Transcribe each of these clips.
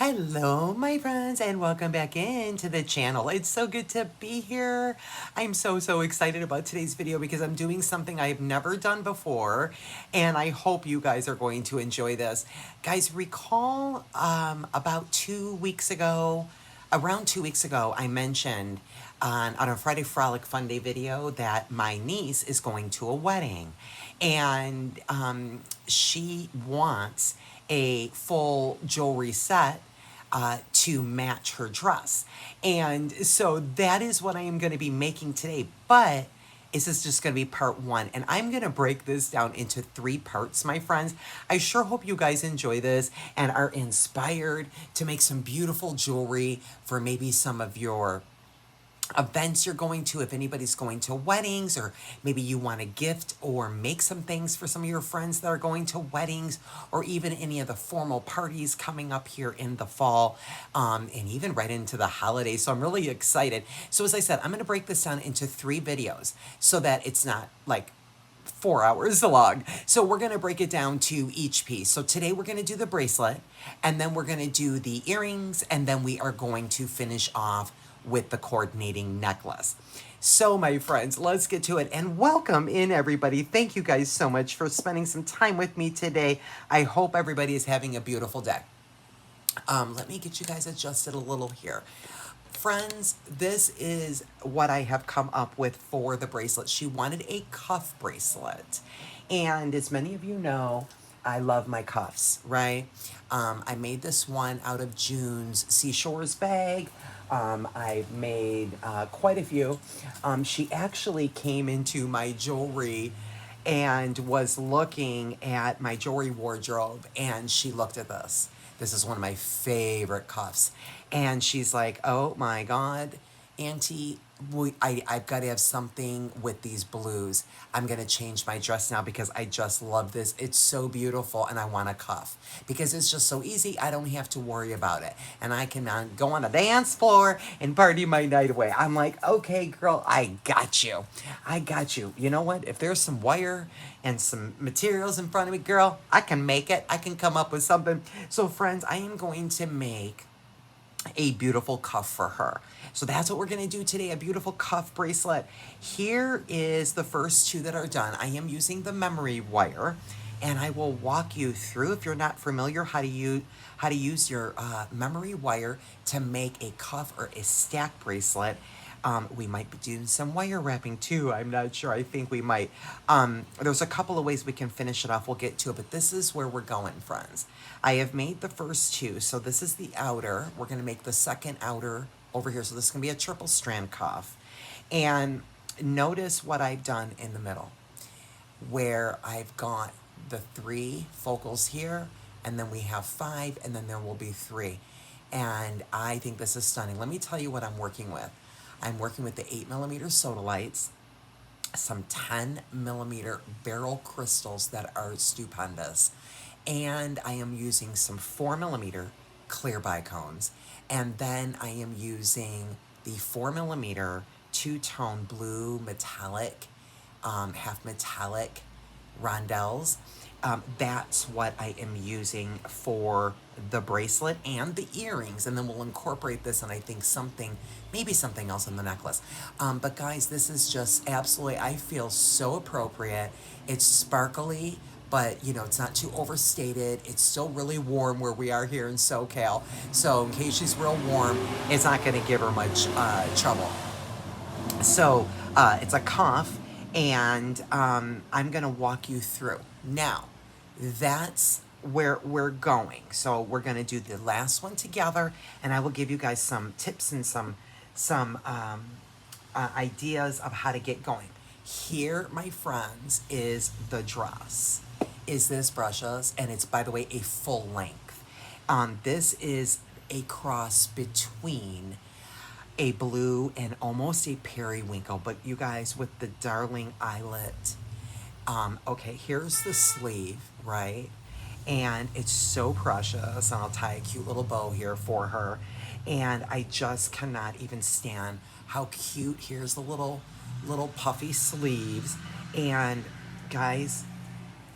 Hello, my friends, and welcome back into the channel. It's so good to be here. I'm so excited about today's video because I'm doing something I've never done before, and I hope you guys are going to enjoy this. Guys, recall about 2 weeks ago, around 2 weeks ago, I mentioned on a Friday Frolic Fun Day video that my niece is going to a wedding, and she wants a full jewelry set to match her dress. And so that is what I am going to be making today. But this is just going to be part one. And I'm going to break this down into 3 parts, my friends. I sure hope you guys enjoy this and are inspired to make some beautiful jewelry for maybe some of your events you're going to, if anybody's going to weddings, or maybe you want to gift or make some things for some of your friends that are going to weddings, or even any of the formal parties coming up here in the fall, and even right into the holidays. So I'm really excited. So as I said, I'm going to break this down into 3 videos so that it's not like 4 hours long. So we're going to break it down to each piece. So today we're going to do the bracelet, and then we're going to do the earrings, and then we are going to finish off with the coordinating necklace. So my friends, let's get to it, and welcome in everybody. Thank you guys so much for spending some time with me today. I hope everybody is having a beautiful day. Let me get you guys adjusted a little here. Friends, this is what I have come up with for the bracelet. She wanted a cuff bracelet, and as many of you know, I love my cuffs, right? I made this one out of June's Seashores bag. I've made quite a few. She actually came into my jewelry and was looking at my jewelry wardrobe, and she looked at this. This is one of my favorite cuffs. And she's like, oh my God, Auntie, I've got to have something with these blues. I'm going to change my dress now because I just love this. It's so beautiful, and I want a cuff because it's just so easy. I don't have to worry about it. And I can go on the dance floor and party my night away. I'm like, okay, girl, I got you. I got you. You know what? If there's some wire and some materials in front of me, girl, I can make it. I can come up with something. So, friends, I am going to make a beautiful cuff for her. So that's what we're going to do today, a beautiful cuff bracelet. Here is the first 2 that are done. I am using the memory wire, and I will walk you through, if you're not familiar, how to use your memory wire to make a cuff or a stack bracelet. We might be doing some wire wrapping too. I'm not sure. I think we might. There's a couple of ways we can finish it off. We'll get to it, but this is where we're going, friends. I have made the first 2. So this is the outer. We're going to make the second outer over here. So this is going to be a triple strand cuff. And notice what I've done in the middle, where I've got the 3 focals here, and then we have 5, and then there will be 3. And I think this is stunning. Let me tell you what I'm working with. I'm working with the 8mm Sodalites, some 10mm beryl crystals that are stupendous, and I am using some 4mm clear bicones, and then I am using the 4mm two-tone blue metallic, half metallic rondelles. That's what I am using for the bracelet and the earrings, and then we'll incorporate this, and I think maybe something else in the necklace. But guys, this is just absolutely, I feel so appropriate. It's sparkly, but you know, it's not too overstated. It's still really warm where we are here in SoCal. So in case she's real warm, it's not gonna give her much trouble. So it's a cuff, and I'm going to walk you through. Now, that's where we're going. So we're going to do the last one together, and I will give you guys some tips and some ideas of how to get going. Here, my friends, is the dress. Is this brushes, and it's, by the way, a full length. This is a cross between a blue and almost a periwinkle, but you guys, with the darling eyelet. Okay, here's the sleeve, right? And it's so precious, and I'll tie a cute little bow here for her. And I just cannot even stand how cute. Here's the little puffy sleeves. And guys,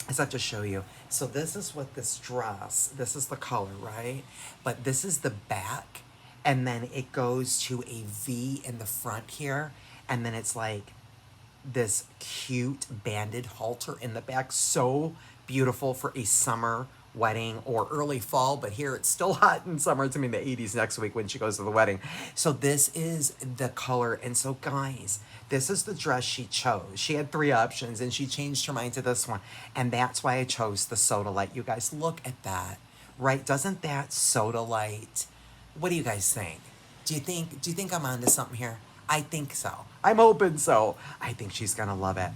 I just have to show you. So this is what this dress, this is the color, right? But this is the back, and then it goes to a V in the front here, and then it's like this cute banded halter in the back. So beautiful for a summer wedding or early fall, but here it's still hot in summer. It's gonna be in the 80s next week when she goes to the wedding. So this is the color. And so guys, this is the dress she chose. She had 3 options and she changed her mind to this one. And that's why I chose the Sodalite. You guys, look at that, right? Doesn't that Sodalite? What do you guys think? Do you think I'm onto something here? I think so. I'm hoping so. I think she's gonna love it.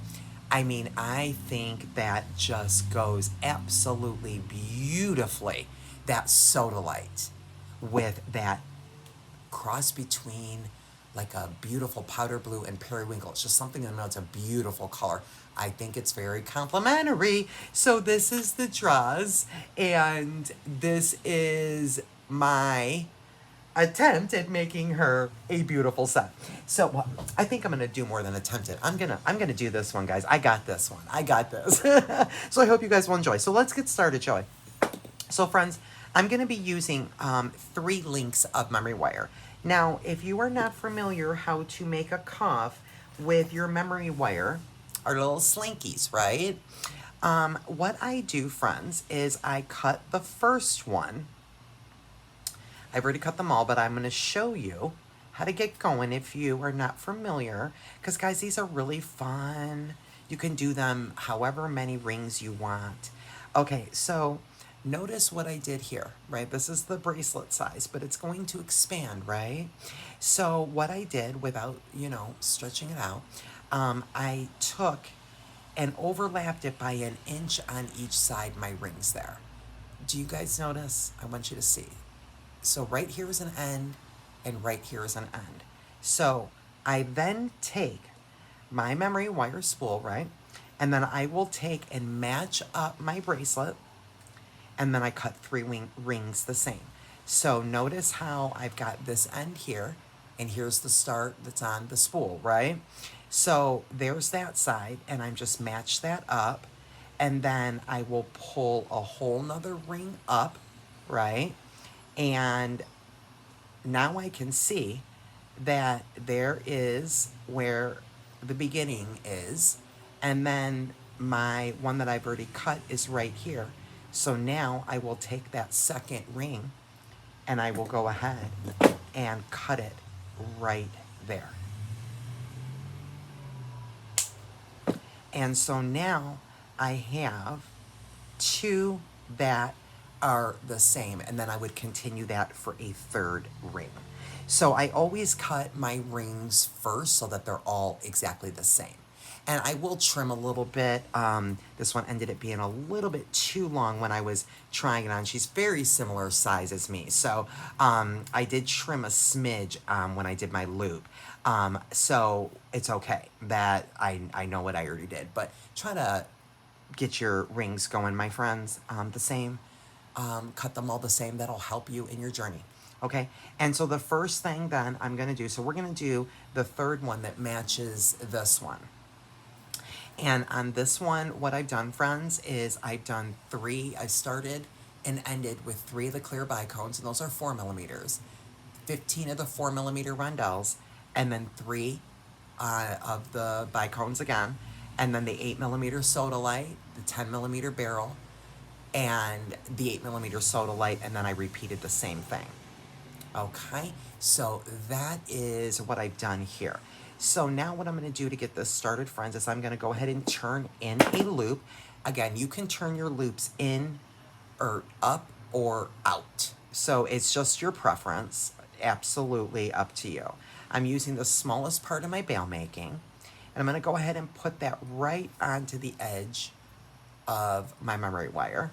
I mean, I think that just goes absolutely beautifully. That Sodalite with that cross between like a beautiful powder blue and periwinkle. It's just something that it's a beautiful color. I think it's very complimentary. So this is the dress, and this is my attempt at making her a beautiful set. So well, I think I'm gonna do more than attempt it. I'm gonna do this one, guys. I got this one. I got this. So I hope you guys will enjoy. So let's get started, shall we? So friends, I'm gonna be using 3 links of memory wire. Now, if you are not familiar how to make a cuff with your memory wire, our little slinkies, right? What I do, friends, is I cut the first one. I've already cut them all, but I'm going to show you how to get going if you are not familiar. Because, guys, these are really fun. You can do them however many rings you want. Okay, so notice what I did here, right? This is the bracelet size, but it's going to expand, right? So what I did without, stretching it out, I took and overlapped it by 1 inch on each side, my rings there. Do you guys notice? I want you to see. So right here is an end, and right here is an end. So I then take my memory wire spool, right? And then I will take and match up my bracelet, and then I cut 3 rings the same. So notice how I've got this end here, and here's the start that's on the spool, right? So there's that side, and I'm just match that up, and then I will pull a whole nother ring up, right? And now I can see that there is where the beginning is, and then my one that I've already cut is right here. So now I will take that second ring and I will go ahead and cut it right there. And so now I have 2 that are the same, and then I would continue that for a 3rd ring. So I always cut my rings first so that they're all exactly the same. And I will trim a little bit. This one ended up being a little bit too long when I was trying it on. She's very similar size as me. So I did trim a smidge when I did my loop. So it's okay that I know what I already did. But try to get your rings going, my friends, the same. Cut them all the same. That'll help you in your journey. Okay, and so the first thing then I'm going to do, so we're going to do the 3rd one that matches this one. And on this one, what I've done, friends, is I've done 3. I started and ended with 3 of the clear bicones, and those are 4mm, 15 of the 4mm rondelles, and then 3 of the bicones again, and then the 8mm Sodalite, the 10mm barrel, and the 8mm Sodalite, and then I repeated the same thing. Okay, so that is what I've done here. So now what I'm going to do to get this started, friends, is I'm going to go ahead and turn in a loop. Again, you can turn your loops in or up or out. So it's just your preference, absolutely up to you. I'm using the smallest part of my bail making, and I'm going to go ahead and put that right onto the edge of my memory wire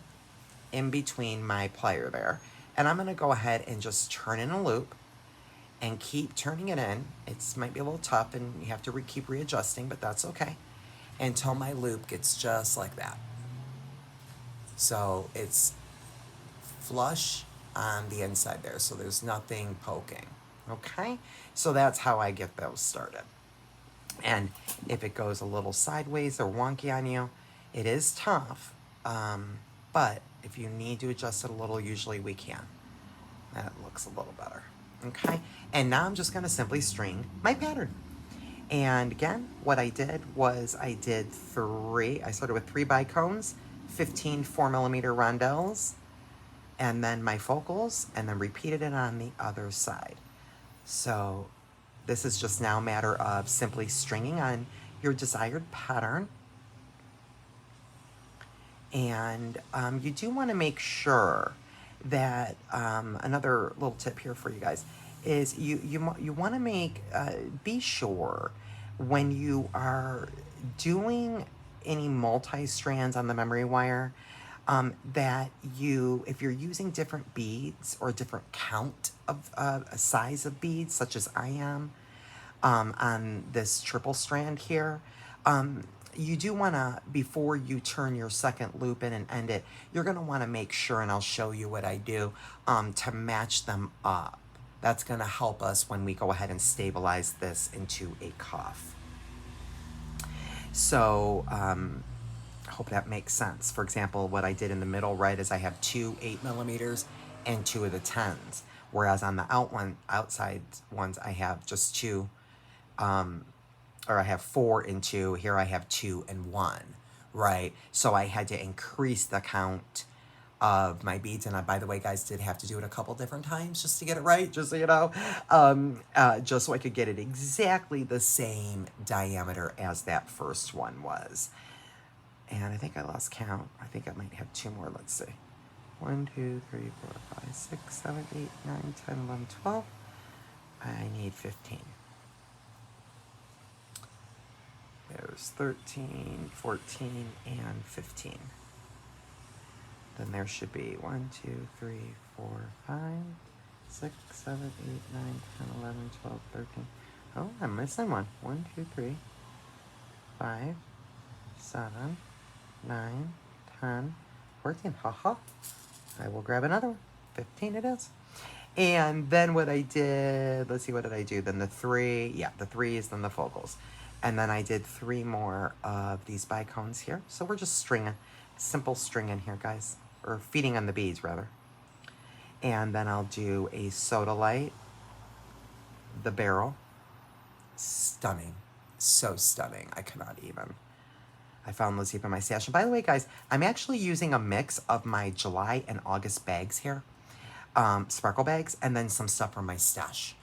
in between my plier there. And I'm going to go ahead and just turn in a loop and keep turning it in. It might be a little tough and you have to keep readjusting, but that's okay, until my loop gets just like that. So it's flush on the inside there, so there's nothing poking. Okay, so that's how I get those started. And if it goes a little sideways or wonky on you, it is tough. but if you need to adjust it a little, usually we can. That looks a little better. Okay, and now I'm just gonna simply string my pattern. And again, what I did was I started with 3 bicones, 15 4mm rondelles, and then my focals, and then repeated it on the other side. So this is just now a matter of simply stringing on your desired pattern. And you do want to make sure that, another little tip here for you guys, is you want to be sure when you are doing any multi-strands on the memory wire, that if you're using different beads or different count of a size of beads, such as I am, on this triple strand here, you do want to, before you turn your second loop in and end it, you're going to want to make sure, and I'll show you what I do, to match them up. That's going to help us when we go ahead and stabilize this into a cuff. So, I hope that makes sense. For example, what I did in the middle, right, is I have 2 8mm and 2 of the 10s. Whereas on the outside ones, I have just 2, or I have 4 and 2. Here I have 2 and 1, right? So I had to increase the count of my beads. And I, by the way, guys, did have to do it a couple different times just to get it right, just so you know, just so I could get it exactly the same diameter as that first one was. And I think I lost count. I think I might have 2 more. Let's see. 1, 2, 3, 4, 5, 6, 7, 8, 9, 10, 11, 12. I need 15. There's 13, 14, and 15. Then there should be 1, 2, 3, 4, 5, 6, 7, 8, 9, 10, 11, 12, 13. Oh, I'm missing one. 1, 2, 3, 5, 7, 9, 10, 14. Haha. I will grab another one. 15 it is. And then what I did, let's see, what did I do? Then the 3, yeah, the 3s, then the focals. And then I did 3 more of these bicones here. So we're just stringing, simple stringing here, guys. Or feeding on the beads, rather. And then I'll do a Sodalite, the barrel. Stunning. So stunning. I cannot even. I found those deep in my stash. And by the way, guys, I'm actually using a mix of my July and August bags here. Sparkle bags, and then some stuff from my stash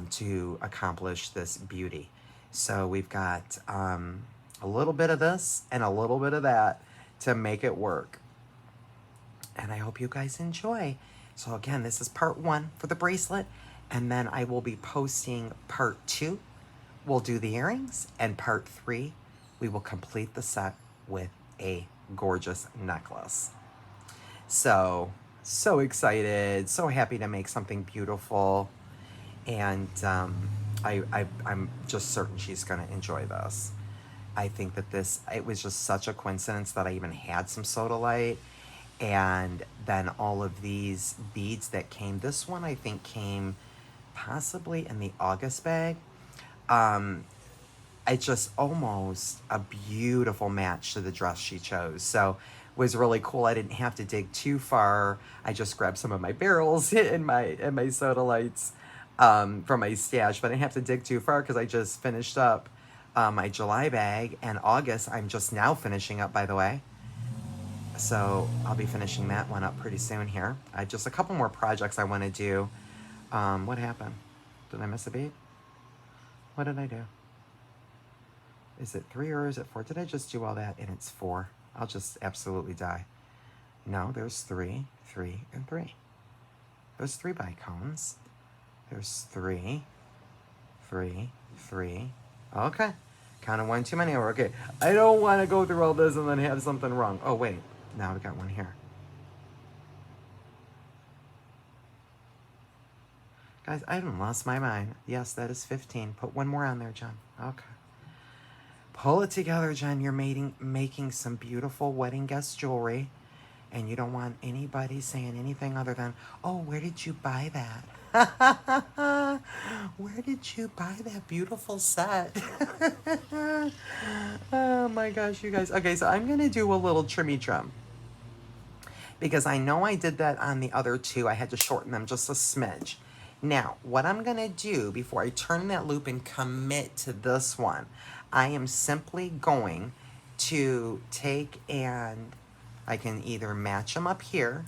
to accomplish this beauty. So we've got a little bit of this and a little bit of that to make it work. And I hope you guys enjoy. So again, this is part 1 for the bracelet, and then I will be posting part 2. We'll do the earrings, and part 3, we will complete the set with a gorgeous necklace. So excited, so happy to make something beautiful, and I'm just certain she's gonna enjoy this. I think that it was just such a coincidence that I even had some Sodalite, and then all of these beads that came. This one I think came possibly in the August bag. It's just almost a beautiful match to the dress she chose. So it was really cool. I didn't have to dig too far. I just grabbed some of my barrels and my Sodalites from my stash, but I didn't have to dig too far because I just finished up my July bag, and August I'm just now finishing up, by the way. So I'll be finishing that one up pretty soon here. I have just a couple more projects I want to do. What happened? Did I miss a bead? What did I do? Is it 3 or is it 4? Did I just do all that and it's 4? I'll just absolutely die. No, there's 3, 3, and 3. There's 3 bicones. There's 3, 3, 3. Okay. Counted 1 too many. Okay. I don't want to go through all this and then have something wrong. Oh, wait. Now I've got one here. Guys, I haven't lost my mind. Yes, that is 15. Put 1 more on there, Jen. Okay. Pull it together, Jen. You're making some beautiful wedding guest jewelry, and you don't want anybody saying anything other than, oh, where did you buy that? Where did you buy that beautiful set? Oh my gosh, you guys. Okay, so I'm going to do a little trimmy trim. because I know I did that on the other two. I had to shorten them just a smidge. Now, what I'm gonna do before I turn that loop and commit to this one, I am simply going to take and I can either match them up here,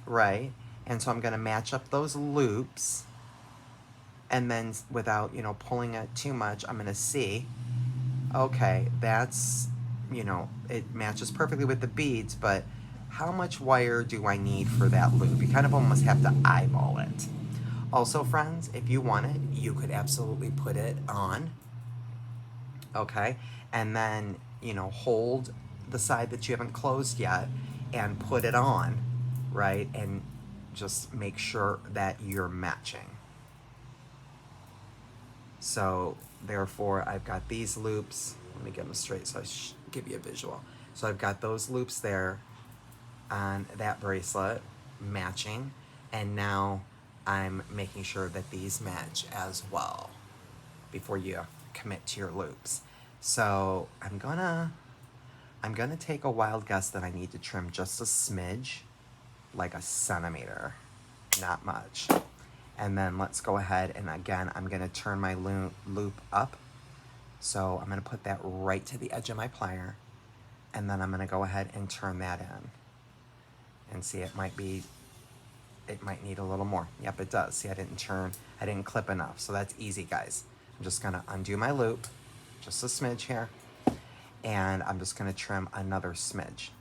right? And so I'm gonna match up those loops, and then without, you know, pulling it too much, I'm gonna see, okay, that's, you know, it matches perfectly with the beads, but how much wire do I need for that loop? You kind of almost have to eyeball it. Also, friends, if you wanted, you could absolutely put it on, okay? And then, you know, hold the side that you haven't closed yet and put it on, right? And just make sure that you're matching. So therefore, I've got these loops. Let me get them straight so I give you a visual. So I've got those loops there on that bracelet matching, and now I'm making sure that these match as well before you commit to your loops. So I'm gonna take a wild guess that I need to trim just a smidge, like a centimeter, not much. And then let's go ahead and again, I'm gonna turn my loop up. So I'm gonna put that right to the edge of my plier, and then I'm gonna go ahead and turn that in. And see, it might need a little more. Yep, it does. See, I didn't clip enough. So that's easy, guys. I'm just gonna undo my loop, just a smidge here, and I'm just gonna trim another smidge.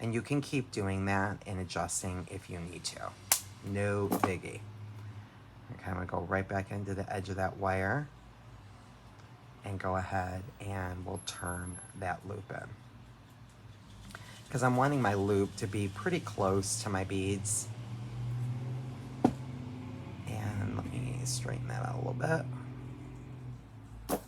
And you can keep doing that and adjusting if you need to. No biggie. Okay, I'm gonna go right back into the edge of that wire and go ahead and we'll turn that loop in. Because I'm wanting my loop to be pretty close to my beads. And let me straighten that out a little bit.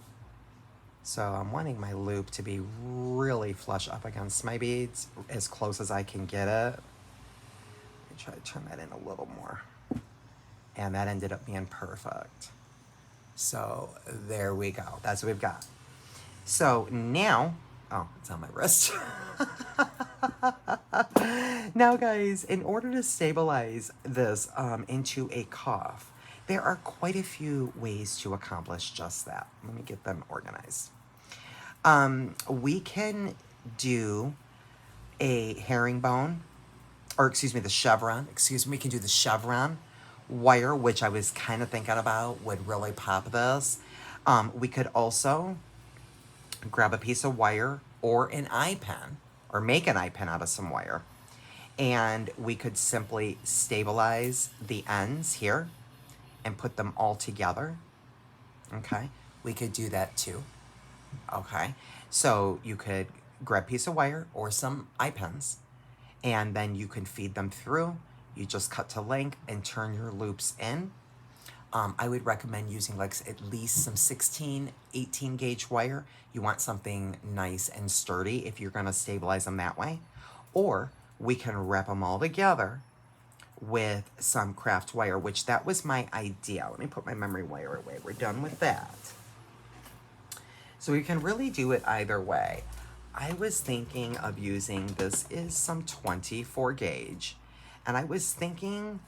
So I'm wanting my loop to be really flush up against my beads, as close as I can get it. Let me try to turn that in a little more. And that ended up being perfect. So there we go. That's what we've got. So now, oh, it's on my wrist. Now, guys, in order to stabilize this into a cuff, there are quite a few ways to accomplish just that. Let me get them organized. We can do a herringbone, or excuse me, the chevron. We can do the chevron wire, which I was kind of thinking about would really pop this. We could also grab a piece of wire or an eye pen, or make an eye pen out of some wire, and we could simply stabilize the ends here and put them all together. Okay, we could do that too. Okay, so you could grab a piece of wire or some eye pens, and then you can feed them through. You just cut to length and turn your loops in. I would recommend using like at least some 16, 18 gauge wire. You want something nice and sturdy if you're gonna stabilize them that way. Or we can wrap them all together with some craft wire, which that was my idea. Let me put my memory wire away. We're done with that. So we can really do it either way. I was thinking of using, this is some 24 gauge. And I was thinking,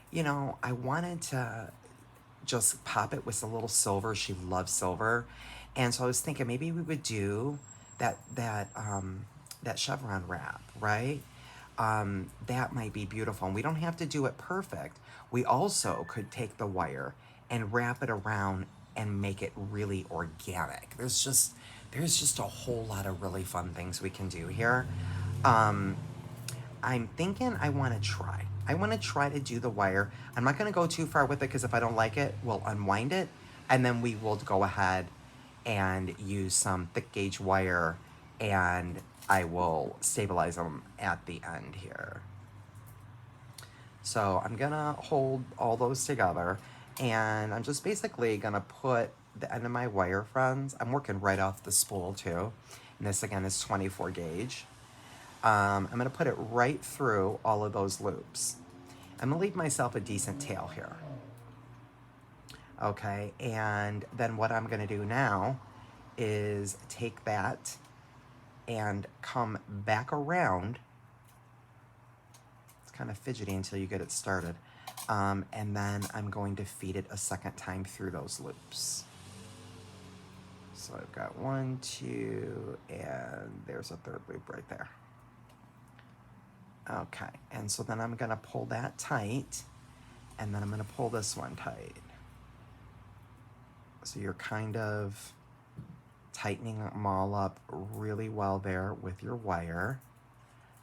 you know, I wanted to just pop it with a little silver. She loves silver. And so I was thinking maybe we would do that chevron wrap, right? That might be beautiful. And we don't have to do it perfect. We also could take the wire and wrap it around and make it really organic. There's just a whole lot of really fun things we can do here. I'm thinking I want to try. I want to try to do the wire. I'm not going to go too far with it because if I don't like it, we'll unwind it. And then we will go ahead and use some thick gauge wire, and I will stabilize them at the end here. So I'm going to hold all those together, and I'm just basically going to put the end of my wire, friends. I'm working right off the spool too. And this again is 24 gauge. I'm going to put it right through all of those loops. I'm going to leave myself a decent tail here. Okay, and then what I'm going to do now is take that and come back around kind of fidgety until you get it started. And then I'm going to feed it a second time through those loops. So I've got 1, 2, and there's a third loop right there. Okay, and so then I'm gonna pull that tight, and then I'm gonna pull this one tight. So you're kind of tightening them all up really well there with your wire.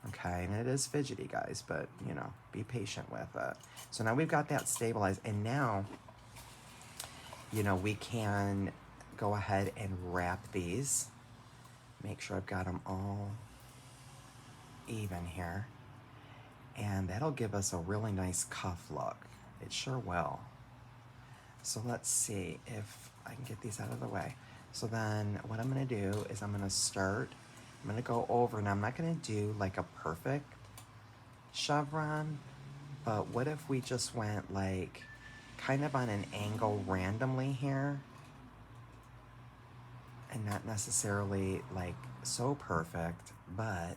Okay, and it is fidgety, guys, but you know, be patient with it. So now we've got that stabilized, and now, you know, we can go ahead and wrap these. Make sure I've got them all even here. And that'll give us a really nice cuff look. It sure will. So let's see if I can get these out of the way. So then what I'm gonna do is I'm gonna start, I'm gonna go over, and I'm not gonna do like a perfect chevron, but what if we just went like kind of on an angle randomly here, and not necessarily like so perfect, but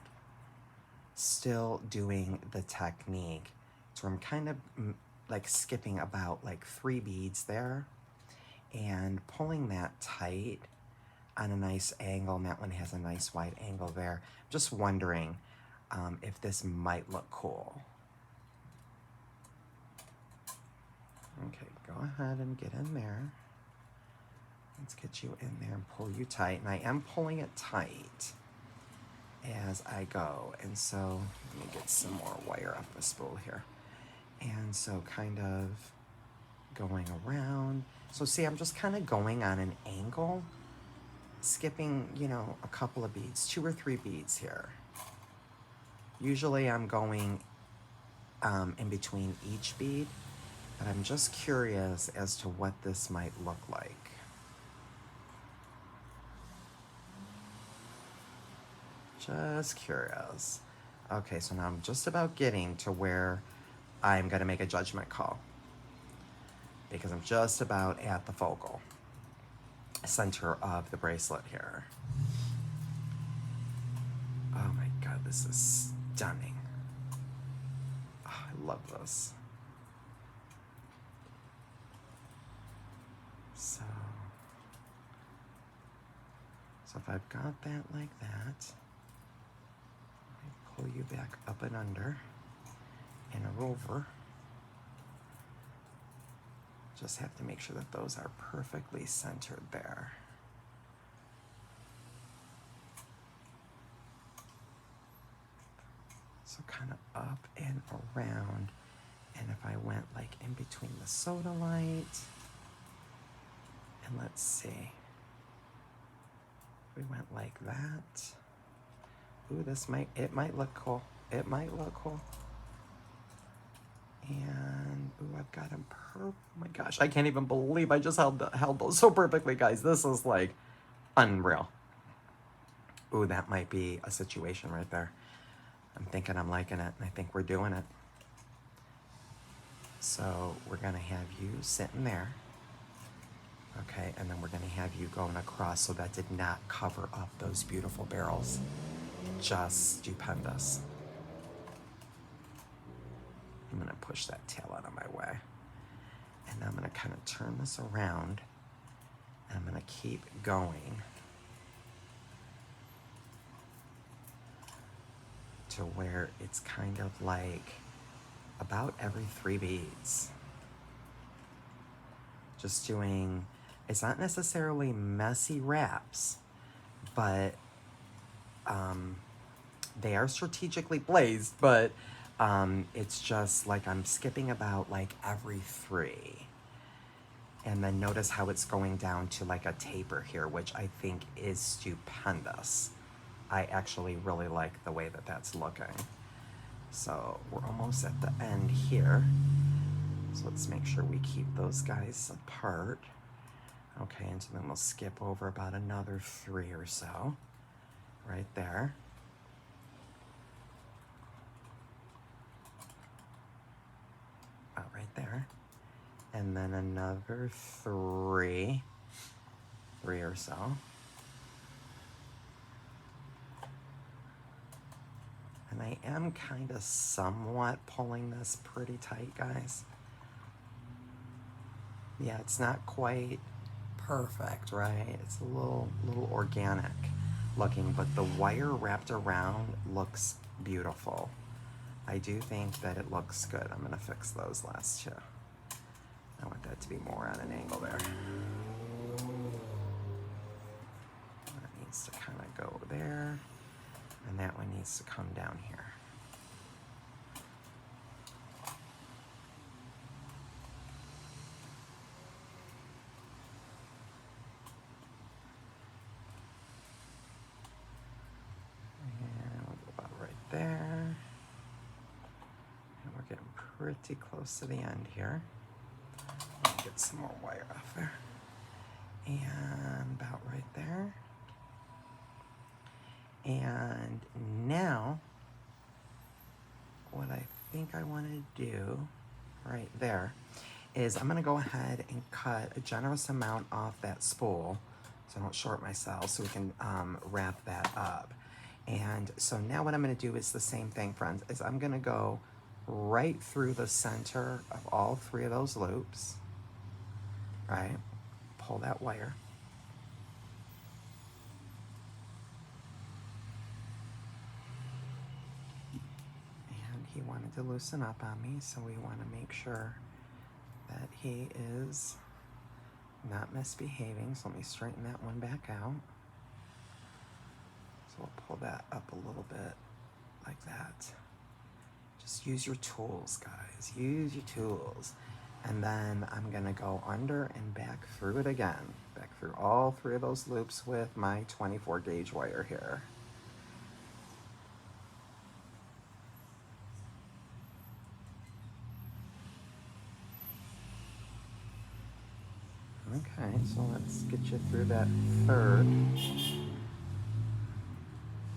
still doing the technique. So I'm kind of like skipping about like 3 beads there and pulling that tight on a nice angle, and that one has a nice wide angle there. Just wondering if this might look cool. Okay, go ahead and get in there. Let's get you in there and pull you tight. And I am pulling it tight as I go. And so let me get some more wire off the spool here. And so kind of going around. So see, I'm just kind of going on an angle, skipping, you know, a couple of beads, 2 or 3 beads here. Usually I'm going in between each bead, but I'm just curious as to what this might look like. Just curious. Okay, so now I'm just about getting to where I'm gonna make a judgment call, because I'm just about at the focal center of the bracelet here. Oh my God, this is stunning. Oh, I love this. So if I've got that like that, pull you back up and under and over. Just have to make sure that those are perfectly centered there. So kind of up and around. And if I went like in between the Sodalite, and let's see, we went like that. Ooh, it might look cool. It might look cool. And ooh, I've got them oh my gosh, I can't even believe I just held those so perfectly, guys. This is like unreal. Ooh, that might be a situation right there. I'm thinking I'm liking it, and I think we're doing it. So we're gonna have you sitting there. Okay, and then we're gonna have you going across, so that did not cover up those beautiful barrels. Just stupendous. I'm gonna push that tail out of my way. And I'm gonna kind of turn this around, and I'm gonna keep going to where it's kind of like about every 3 beads. Just doing, it's not necessarily messy wraps, but they are strategically placed, but it's just like I'm skipping about like every 3. And then notice how it's going down to like a taper here, which I think is stupendous. I actually really like the way that that's looking. So we're almost at the end here. So let's make sure we keep those guys apart. Okay, and so then we'll skip over about another 3 or so, right there. About right there. And then another 3 or so. And I am kind of somewhat pulling this pretty tight, guys. Yeah, it's not quite perfect, right? It's a little organic looking, but the wire wrapped around looks beautiful. I do think that it looks good. I'm gonna fix those last two. I want that to be more on an angle there. That needs to kind of go there, and that one needs to come down here. And we'll go about right there. And we're getting pretty close to the end here. Let me get some more wire off there. And about right there. And now, what I think I want to do right there is I'm going to go ahead and cut a generous amount off that spool so I don't short myself, so we can wrap that up. And so now what I'm going to do is the same thing, friends, is I'm going to go right through the center of all three of those loops, right? Pull that wire. And he wanted to loosen up on me, so we want to make sure that he is not misbehaving. So let me straighten that one back out. So we'll pull that up a little bit like that. Just use your tools, guys. Use your tools. And then I'm gonna go under and back through it again. Back through all three of those loops with my 24 gauge wire here. Okay, so let's get you through that third.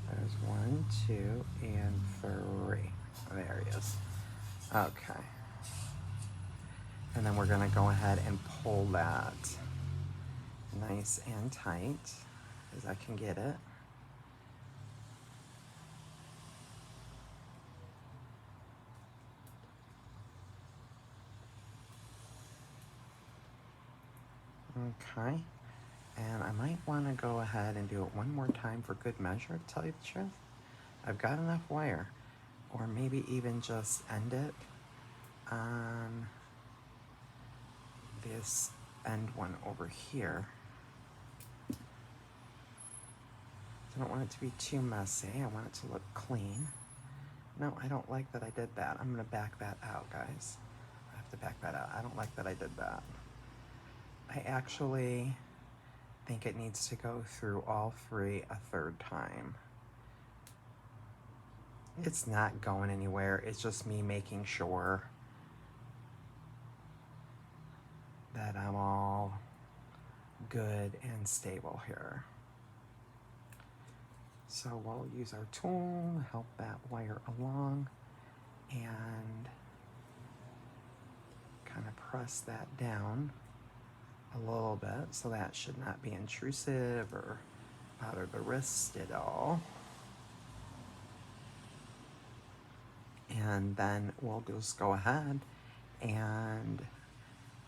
There's 1, 2, and 3. There he is. Okay. And then we're gonna go ahead and pull that nice and tight as I can get it. Okay. And I might want to go ahead and do it one more time for good measure, to tell you the truth. I've got enough wire. Or maybe even just end it on this end one over here. I don't want it to be too messy. I want it to look clean. No, I don't like that I did that. I'm going to back that out, guys. I have to back that out. I don't like that I did that. I actually think it needs to go through all three a third time. It's not going anywhere. It's just me making sure that I'm all good and stable here. So we'll use our tool to help that wire along and kind of press that down a little bit, so that should not be intrusive or bother the wrist at all. And then we'll just go ahead and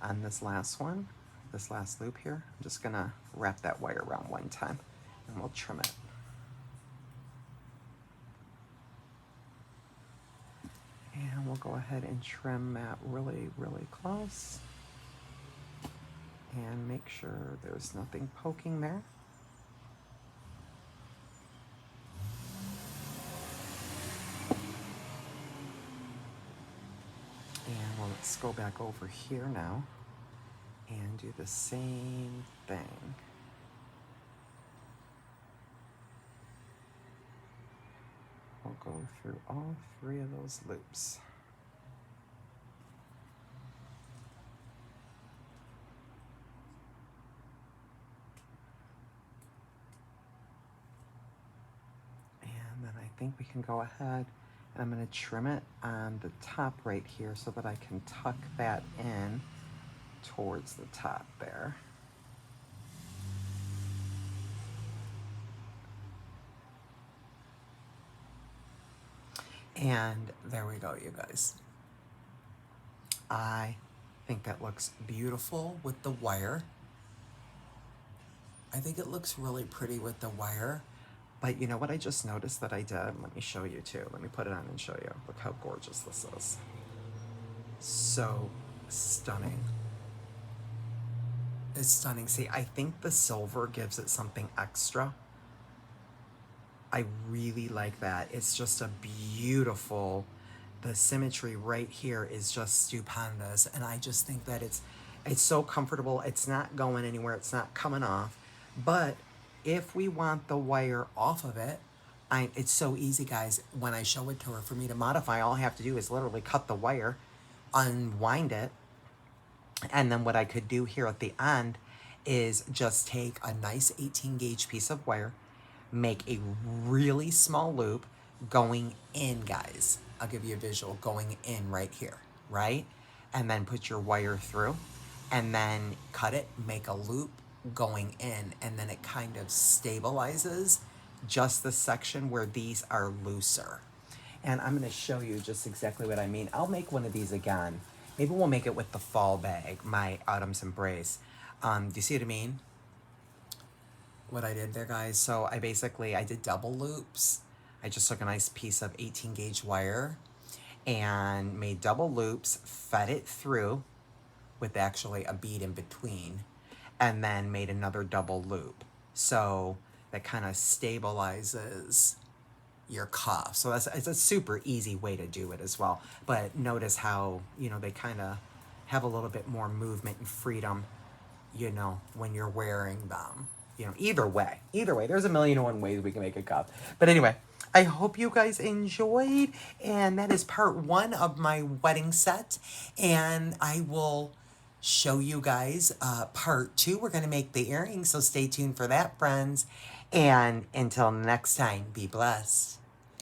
on this last one, this last loop here, I'm just gonna wrap that wire around one time and we'll trim it. And we'll go ahead and trim that really, really close. And make sure there's nothing poking there. And well, let's go back over here now and do the same thing. We'll go through all three of those loops. I think we can go ahead and I'm going to trim it on the top right here so that I can tuck that in towards the top there. And there we go, you guys. I think that looks beautiful with the wire. I think it looks really pretty with the wire. But you know what I just noticed that I did? Let me show you too. Let me put it on and show you. Look how gorgeous this is. So stunning. It's stunning. See, I think the silver gives it something extra. I really like that. It's just a beautiful, the symmetry right here is just stupendous. And I just think that it's so comfortable. It's not going anywhere. It's not coming off. But if we want the wire off of it, it's so easy, guys. When I show it to her, for me to modify, all I have to do is literally cut the wire, unwind it, and then what I could do here at the end is just take a nice 18 gauge piece of wire, make a really small loop going in, guys. I'll give you a visual going in right here, right? And then put your wire through and then cut it, make a loop going in, and then it kind of stabilizes just the section where these are looser. And I'm going to show you just exactly what I mean. I'll make one of these again. Maybe we'll make it with the fall bag, my Autumn's Embrace. Do you see what I mean? What I did there, guys. So I did double loops. I just took a nice piece of 18 gauge wire and made double loops, fed it through with actually a bead in between, and then made another double loop. So that kind of stabilizes your cuff. So it's a super easy way to do it as well. But notice how, you know, they kind of have a little bit more movement and freedom, you know, when you're wearing them. You know, either way, there's a million and one ways we can make a cuff. But anyway, I hope you guys enjoyed. And that is part 1 of my wedding set. And I will show you guys part 2. We're going to make the earrings. So stay tuned for that, friends. And until next time, be blessed.